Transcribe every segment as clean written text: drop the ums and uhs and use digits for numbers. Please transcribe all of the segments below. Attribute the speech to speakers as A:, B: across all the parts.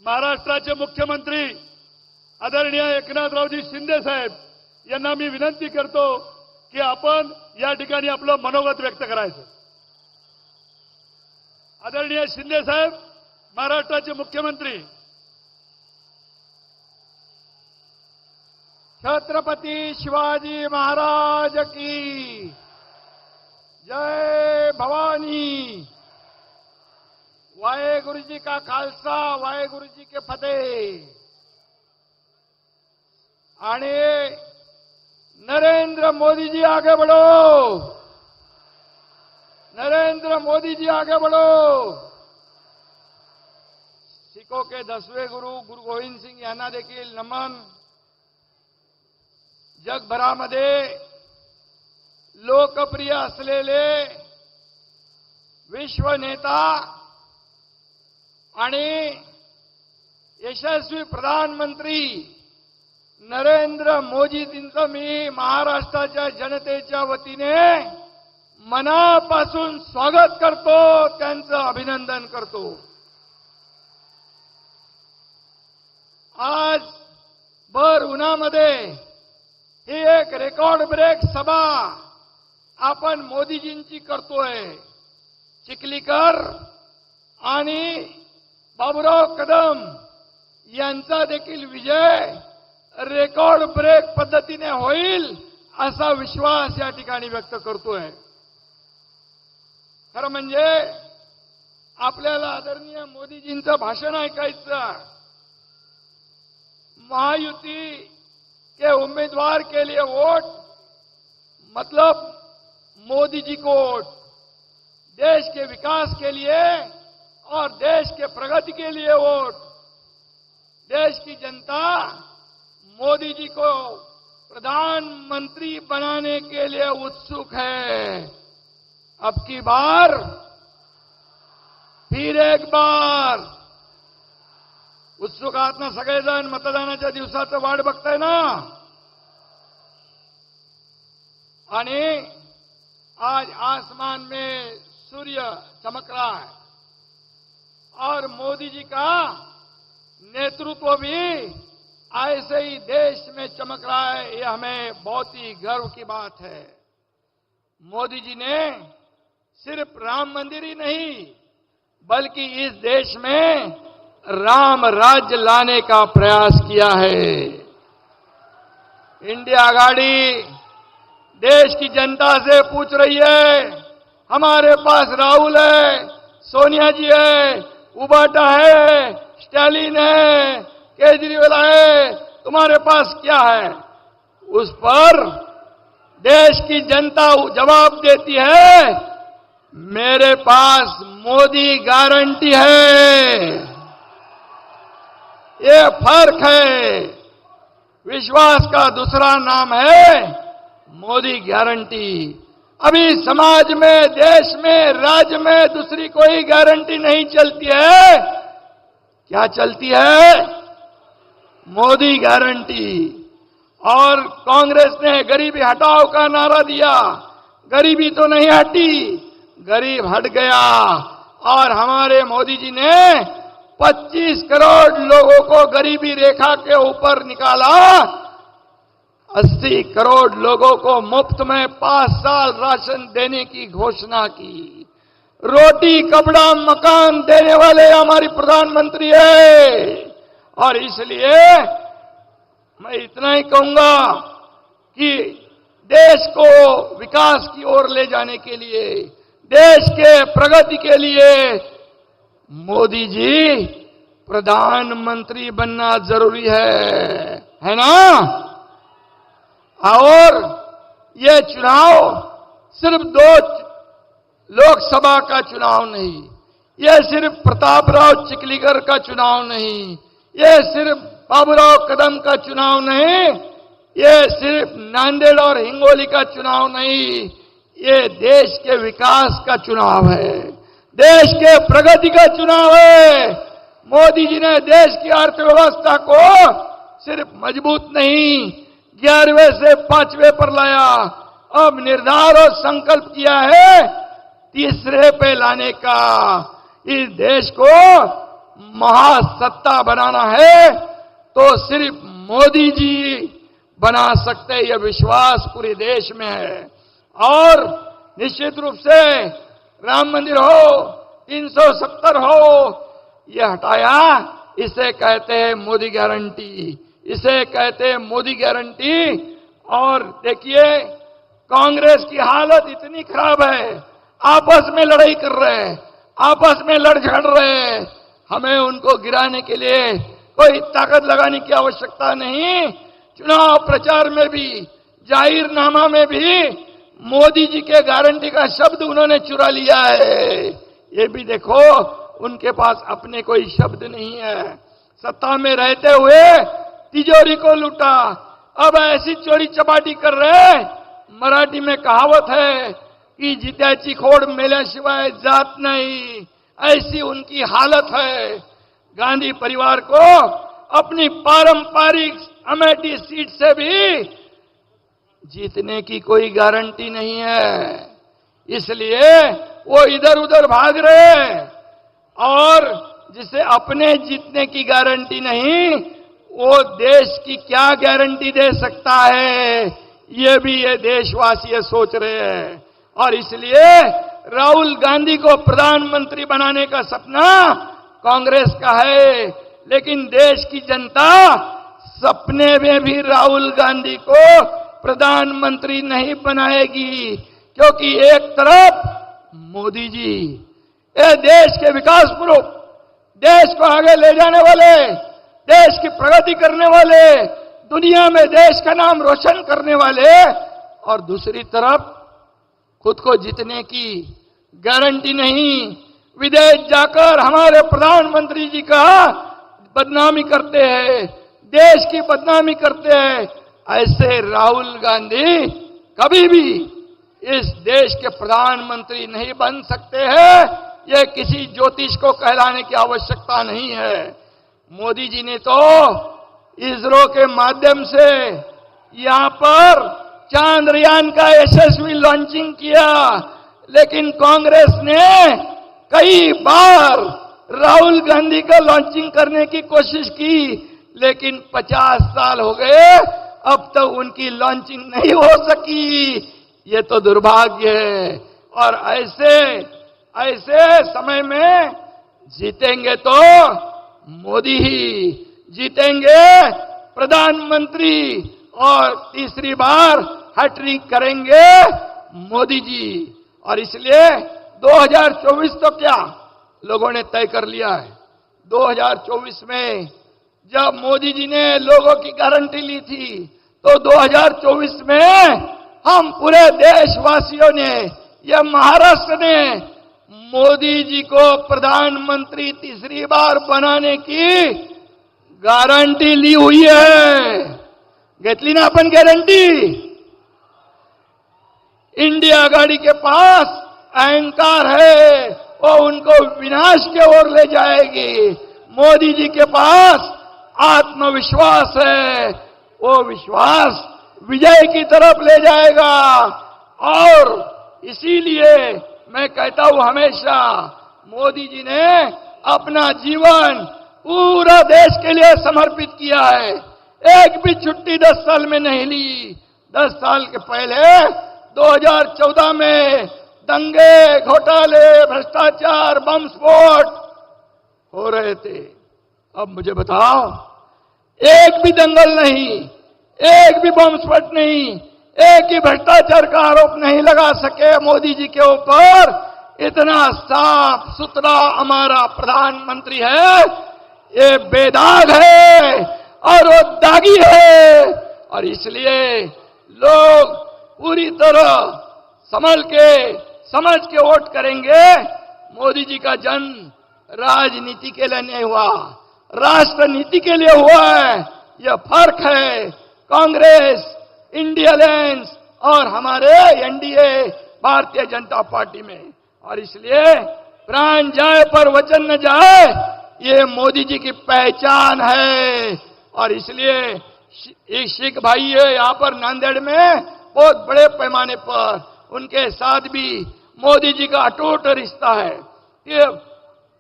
A: महाराष्ट्राचे मुख्यमंत्री आदरणीय एकनाथरावजी शिंदे साहेब यांना मी विनंती करतो की आपण या ठिकाणी आपलं मनोगत व्यक्त करायचं. आदरणीय शिंदे साहेब, महाराष्ट्राचे मुख्यमंत्री.
B: छत्रपति शिवाजी महाराज की जय भवानी. वाहेगुरु जी का खालसा, वाहेगुरु जी के फतेह. आने नरेंद्र मोदी जी आगे बढ़ो, नरेंद्र मोदी जी आगे बढ़ो. सिखों के 10वें गुरु गुरु गोविंद सिंग यांना देखील नमन. जगभरामध्ये लोकप्रिय असलेले विश्व नेता आणि यशस्वी प्रधानमंत्री नरेंद्र मोदीजींचं मी महाराष्ट्राच्या जनतेच्या वतीने मनापासून स्वागत करतो, त्यांचं अभिनंदन करतो. आज भर उन्हामध्ये ही एक रेकॉर्ड ब्रेक सभा आपण मोदीजींची करतोय. चिखलीकर आणि बाबूराव कदम यांचा देखील विजय रेकॉर्ड ब्रेक पद्धतीने होईल असा विश्वास या ठिकाणी व्यक्त करतोय. खरं म्हणजे आपल्याला आदरणीय मोदीजींचं भाषण ऐकायचं. महायुति के उम्मीदवार के लिए वोट मतलब मोदी जी को वोट. देश के विकास के लिए और देश के प्रगति के लिए वोट. देश की जनता मोदी जी को प्रधानमंत्री बनाने के लिए उत्सुक है. अब की बार फिर एक बार उत्सुक आहात ना सगळेजण? मतदानाच्या दिवसाचं वाट बघताय ना? आणि आज आसमान में सूर्य चमक रहा है और मोदी जी का नेतृत्व भी ऐसे ही देश में चमक रहा है. ये हमें बहुत ही गर्व की बात है. मोदी जी ने सिर्फ राम मंदिर ही नहीं बल्कि इस देश में राम राज्य लाने का प्रयास किया है. इंडिया आघाड़ी देश की जनता से पूछ रही है, हमारे पास राहुल है, सोनिया जी है, उबाटा है, स्टालिन है, केजरीवाल है, तुम्हारे पास क्या है? उस पर देश की जनता जवाब देती है, मेरे पास मोदी गारंटी है. ये फर्क है. विश्वास का दूसरा नाम है मोदी गारंटी. अभी समाज में, देश में, राज्य में दूसरी कोई गारंटी नहीं चलती है. क्या चलती है? मोदी गारंटी. और कांग्रेस ने गरीबी हटाओ का नारा दिया. गरीबी तो नहीं हटी, गरीब हट गया. और हमारे मोदी जी ने 25 करोड़ लोगों को गरीबी रेखा के ऊपर निकाला. 80 करोड़ लोगों को मुफ्त में 5 साल राशन देने की घोषणा की. रोटी, कपड़ा, मकान देने वाले हमारी प्रधानमंत्री है. और इसलिए मैं इतना ही कहूंगा कि देश को विकास की ओर ले जाने के लिए, देश के प्रगति के लिए मोदी जी प्रधानमंत्री बनना जरूरी है ना? और ये चुनाव सिर्फ 2 लोकसभा का चुनाव नहीं, ये सिर्फ प्रतापराव चिखलीकर का चुनाव नहीं, ये सिर्फ बाबूराव कदम का चुनाव नहीं, ये सिर्फ नांदेड़ और हिंगोली का चुनाव नहीं, ये देश के विकास का चुनाव है, देश के प्रगति का चुनाव है. मोदी जी ने देश की अर्थव्यवस्था को सिर्फ मजबूत नहीं 11वें से 5वें पर लाया, अब निर्धार और संकल्प किया है 3रे पे लाने का. इस देश को महासत्ता बनाना है तो सिर्फ मोदी जी बना सकते, यह विश्वास पूरे देश में है। और निश्चित रूप से राम मंदिर हो, 370 हो, यह हटाया, इसे कहते हैं मोदी गारंटी, इसे कहते हैं मोदी गारंटी। और देखिए कांग्रेस की हालत इतनी खराब है, आपस में लड़ाई कर रहे हैं, आपस में लड़ झगड़ रहे हैं। हमें उनको गिराने के लिए कोई ताकत लगाने की आवश्यकता नहीं। चुनाव प्रचार में भी, जाहिरनामा में भी मोदी जी के गारंटी का शब्द उन्होंने चुरा लिया है। ये भी देखो, उनके पास अपने कोई शब्द नहीं है। सत्ता में रहते हुए तिजोरी को लूटा, अब ऐसी चोरी चपाटी कर रहे। मराठी में कहावत है कि जित्याची खोड मेल्याशिवाय जात नहीं, ऐसी उनकी हालत है। गांधी परिवार को अपनी पारंपरिक अमेठी सीट से भी जीतने की कोई गारंटी नहीं है, इसलिए वो इधर उधर भाग रहे हैं। और जिसे अपने जीतने की गारंटी नहीं, वो देश की क्या गारंटी दे सकता है, ये भी ये देशवासी सोच रहे हैं। और इसलिए राहुल गांधी को प्रधानमंत्री बनाने का सपना कांग्रेस का है, लेकिन देश की जनता सपने में भी राहुल गांधी को प्रधानमंत्री नहीं बनाएगी, क्योंकि एक तरफ मोदी जी, ये देश के विकास पुरुष, देश को आगे ले जाने वाले, देश की प्रगति करने वाले, दुनिया में देश का नाम रोशन करने वाले, और दूसरी तरफ खुद को जीतने की गारंटी नहीं, विदेश जाकर हमारे प्रधानमंत्री जी का बदनामी करते हैं, देश की बदनामी करते हैं। ऐसे राहुल गांधी कभी भी इस देश के प्रधानमंत्री नहीं बन सकते हैं। यह किसी ज्योतिष को कहलाने की आवश्यकता नहीं है। मोदी जी ने तो इसरो के माध्यम से यहां पर चांद्रयान का यशस्वी लॉन्चिंग किया, लेकिन कांग्रेस ने कई बार राहुल गांधी का लॉन्चिंग करने की कोशिश की, लेकिन 50 साल हो गए, अब तक उनकी लॉन्चिंग नहीं हो सकी। ये तो दुर्भाग्य है। और ऐसे समय में जीतेंगे तो मोदी ही जीतेंगे, प्रधानमंत्री, और तीसरी बार हैट्रिक करेंगे मोदी जी। और इसलिए 2024 तो क्या लोगों ने तय कर लिया है। 2024 में जब मोदी जी ने लोगों की गारंटी ली थी, तो 2024 में हम पूरे देशवासियों ने, या महाराष्ट्र ने मोदी जी को प्रधानमंत्री तीसरी बार बनाने की गारंटी ली हुई है। घेतली ना अपन गारंटी। इंडिया आघाड़ी के पास अहंकार है, वो उनको विनाश की ओर ले जाएगी। मोदी जी के पास आत्मविश्वास है, वो विश्वास विजय की तरफ ले जाएगा। और इसीलिए मैं कहता हूं, हमेशा मोदी जी ने अपना जीवन पूरा देश के लिए समर्पित किया है। एक भी छुट्टी 10 साल में नहीं ली। 10 साल के पहले 2014 में दंगे, घोटाले, भ्रष्टाचार, बम स्फोट हो रहे थे। अब मुझे बताओ, एक भी दंगल नहीं, एक भी बम स्फोट नहीं, एक ही भ्रष्टाचार का आरोप नहीं लगा सके मोदी जी के ऊपर। इतना साफ सुथरा हमारा प्रधानमंत्री है, ये बेदाग है और वो दागी है। और इसलिए लोग पूरी तरह समझ के वोट करेंगे। मोदी जी का जन्म राजनीति के लिए नहीं हुआ, राष्ट्र नीति के लिए हुआ है। यह फर्क है कांग्रेस, इंडिया अलायंस और हमारे एनडीए भारतीय जनता पार्टी में। और इसलिए प्राण जाए पर वचन न जाए, ये मोदी जी की पहचान है। और इसलिए एक सिख भाई है यहां पर नांदेड़ में, बहुत बड़े पैमाने पर उनके साथ भी मोदी जी का अटूट रिश्ता है।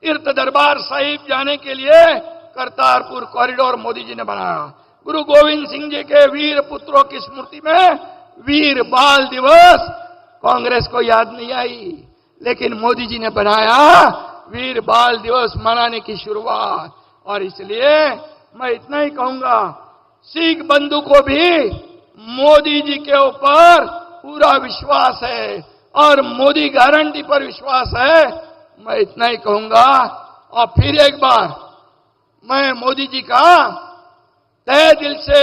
B: तीर्थ दरबार साहिब जाने के लिए करतारपुर कॉरिडोर मोदी जी ने बनाया। गुरु गोविंद सिंह जी के वीर पुत्रों की स्मृति में वीर बाल दिवस कांग्रेस को याद नहीं आई, लेकिन मोदी जी ने बनाया वीर बाल दिवस मनाने की शुरुआत। और इसलिए मैं इतना ही कहूंगा, सिख बंधु को भी मोदी जी के ऊपर पूरा विश्वास है और मोदी गारंटी पर विश्वास है। मैं इतना ही कहूंगा और फिर एक बार मैं मोदी जी का तहे दिल से,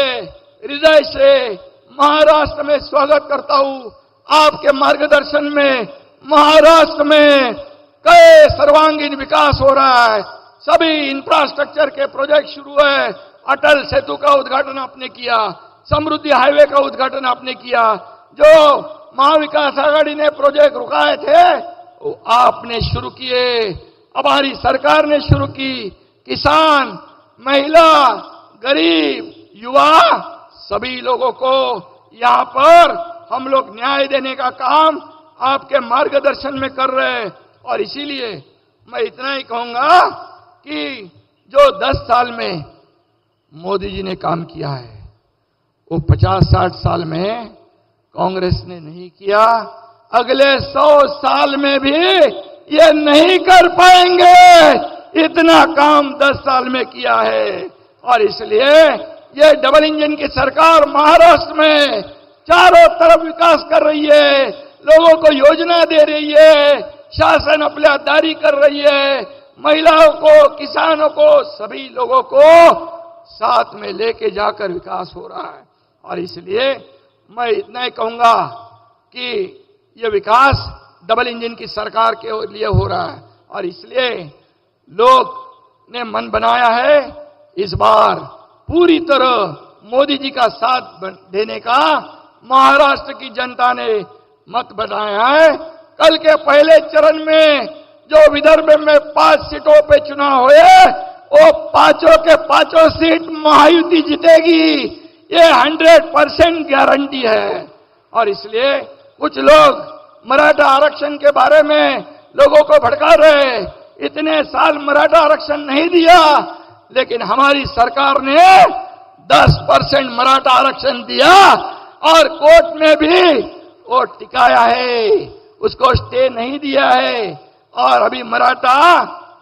B: हृदय से महाराष्ट्र में स्वागत करता हूं। आपके मार्गदर्शन में महाराष्ट्र में कई सर्वांगीण विकास हो रहा है, सभी इंफ्रास्ट्रक्चर के प्रोजेक्ट शुरू है। अटल सेतु का उद्घाटन आपने किया, समृद्धि हाईवे का उद्घाटन आपने किया, जो महाविकास आघाड़ी ने प्रोजेक्ट रुकाए थे वो आपने शुरू किए, हमारी सरकार ने शुरू की। किसान, महिला, गरीब, युवा सभी लोगों को यहां पर हम लोग न्याय देने का काम आपके मार्गदर्शन में कर रहे हैं। और इसीलिए मैं इतना ही कहूंगा कि जो 10 साल में मोदी जी ने काम किया है वो 50-60 साल में कांग्रेस ने नहीं किया, अगले 100 साल में भी ये नहीं कर पाएंगे। इतना काम 10 साल में किया है। और इसलिए ये डबल इंजन की सरकार महाराष्ट्र में चारों तरफ विकास कर रही है, लोगों को योजना दे रही है, शासन अपलियादारी कर रही है, महिलाओं को, किसानों को, सभी लोगों को साथ में लेके जाकर विकास हो रहा है। और इसलिए मैं इतना ही कहूंगा कि ये विकास डबल इंजन की सरकार के लिए हो रहा है। और इसलिए लोग ने मन बनाया है इस बार पूरी तरह मोदी जी का साथ देने का। महाराष्ट्र की जनता ने मत बनाया है। कल के पहले चरण में जो विदर्भ में 5 सीटों पे चुनाव हुए वो पांचों के पांचों सीट महायुति जीतेगी, ये 100% गारंटी है। और इसलिए कुछ लोग मराठा आरक्षण के बारे में लोगों को भड़का रहे, इतने साल मराठा आरक्षण नहीं दिया, लेकिन हमारी सरकार ने 10% मराठा आरक्षण दिया और कोर्ट में भी वो टिकाया है, उसको स्टे नहीं दिया है। और अभी मराठा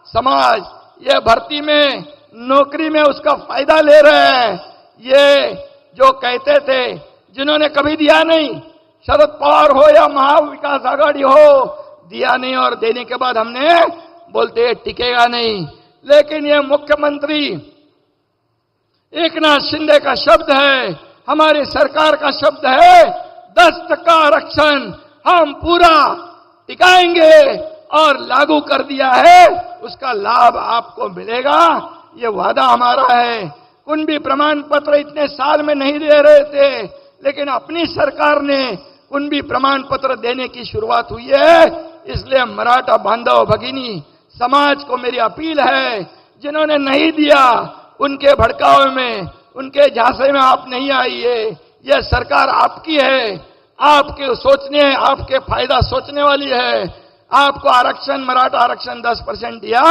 B: समाज ये भर्ती में, नौकरी में उसका फायदा ले रहे हैं। ये जो कहते थे, जिन्होंने कभी दिया नहीं, शरद पवार हो या महाविकास आघाड़ी हो, दिया नहीं और देने के बाद हमने बोलते टिकेगा नहीं। लेकिन ये मुख्यमंत्री एकनाथ शिंदे का शब्द है, हमारी सरकार का शब्द है, 10% आरक्षण हम पूरा टिकाएंगे और लागू कर दिया है, उसका लाभ आपको मिलेगा, ये वादा हमारा है। कुंभी प्रमाण पत्र इतने साल में नहीं दे रहे थे, लेकिन अपनी सरकार ने कुंभी प्रमाण पत्र देने की शुरुआत हुई है। इसलिए मराठा बांधव भगिनी समाज को मेरी अपील है, जिन्होंने नहीं दिया उनके भड़कावे में, उनके झांसे में आप नहीं आइए। यह सरकार आपकी है, आपके सोचने, आपके फायदा सोचने वाली है। आपको आरक्षण, मराठा आरक्षण 10% दिया,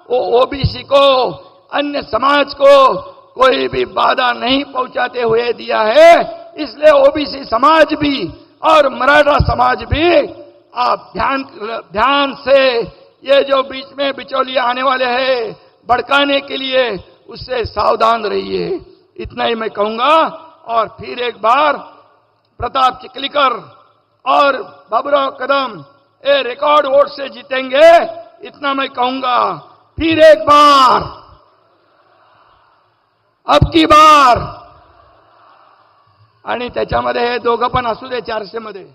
B: वो ओबीसी को, अन्य समाज को कोई भी बाधा नहीं पहुंचाते हुए दिया है। इसलिए ओबीसी समाज भी और मराठा समाज भी आप ध्यान से ये जो बीच में बिचौलिए आने वाले हैं भड़काने के लिए, उससे सावधान रहिए। इतना ही मैं कहूंगा। और फिर एक बार प्रताप चिखलीकर और बाबूराव कदम ये रिकॉर्ड वोट से जीतेंगे, इतना मैं कहूंगा। फिर एक बार, अब की बार, आणि त्याच्यामध्ये हे दोघं पण असू दे 400 मध्ये,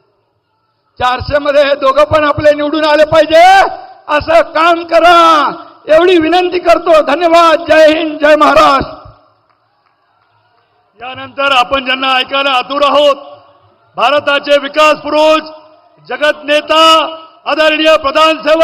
B: 400 मध्ये हे दोघं पण आपले निवडून आले पाहिजे, असं काम करा, एवढी विनंती करतो। धन्यवाद। जय हिंद, जय महाराष्ट्र।
A: यानंतर आपण ज्यांना ऐकायला आतुर आहोत, भारताचे विकास पुरुष, जगत नेता, आदरणीय प्रधान सेवक